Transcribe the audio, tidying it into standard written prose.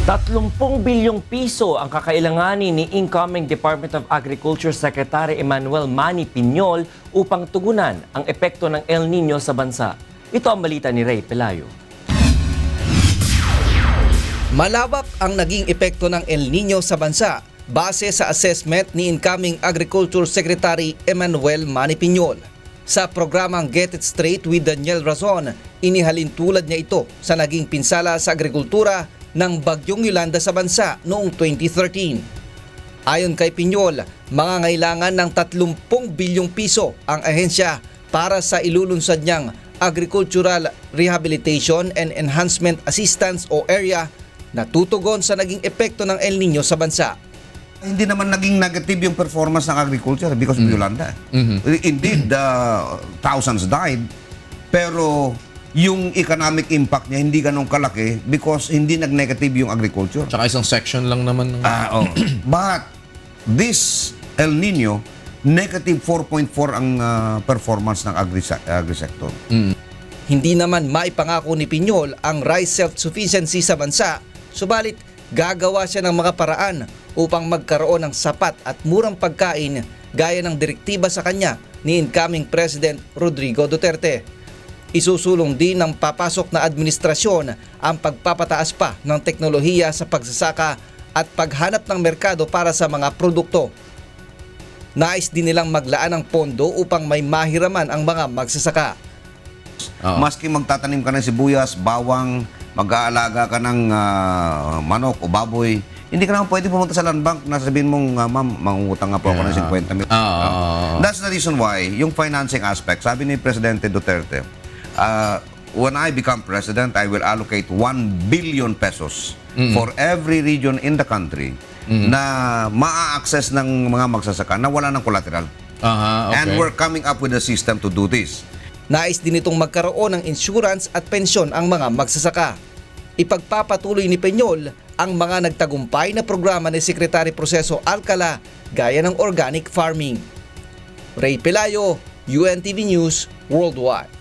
30 bilyong piso ang kakailanganin ni incoming Department of Agriculture Secretary Emmanuel Manny Piñol upang tugunan ang epekto ng El Nino sa bansa. Ito ang balita ni Ray Pelayo. Malawak ang naging epekto ng El Nino sa bansa base sa assessment ni incoming Agriculture Secretary Emmanuel Manny Piñol. Sa programang Get It Straight with Daniel Razon, inihalin tulad niya ito sa naging pinsala sa agrikultura ng Bagyong Yolanda sa bansa noong 2013. Ayon kay Piñol, mangangailangan ng 30 bilyong piso ang ahensya para sa ilulunsad niyang Agricultural Rehabilitation and Enhancement Assistance o AREA na tutugon sa naging epekto ng El Nino sa bansa. Hindi naman naging negative yung performance ng agriculture because of Yolanda. Indeed, thousands died, pero yung economic impact niya hindi ganun kalaki because hindi nag-negative yung agriculture. Tsaka isang section lang naman. But this El Nino, negative 4.4 ang performance ng agri-sector. Hindi naman maipangako ni Piñol ang rice self-sufficiency sa bansa, subalit gagawa siya ng mga paraan upang magkaroon ng sapat at murang pagkain gaya ng direktiba sa kanya ni incoming President Rodrigo Duterte. Isusulong din ng papasok na administrasyon ang pagpapataas pa ng teknolohiya sa pagsasaka at paghanap ng merkado para sa mga produkto. Nais din nilang maglaan ng pondo upang may mahiraman ang mga magsasaka. Maski magtatanim ka ng sibuyas, bawang, mag-aalaga ka ng manok o baboy, hindi ka naman pwede pumunta sa land bank na sabihin mong, ma'am, mangungutang nga po ako ng 50 mil. That's the reason why, yung financing aspect, sabi ni Presidente Duterte, when I become president, I will allocate 1 billion pesos for every region in the country na maa-access ng mga magsasaka na wala ng collateral. And we're coming up with a system to do this. Nais din itong magkaroon ng insurance at pensyon ang mga magsasaka. Ipagpapatuloy ni Piñol ang mga nagtagumpay na programa ni Secretary Proceso Alcala gaya ng organic farming. Ray Pelayo, UNTV News Worldwide.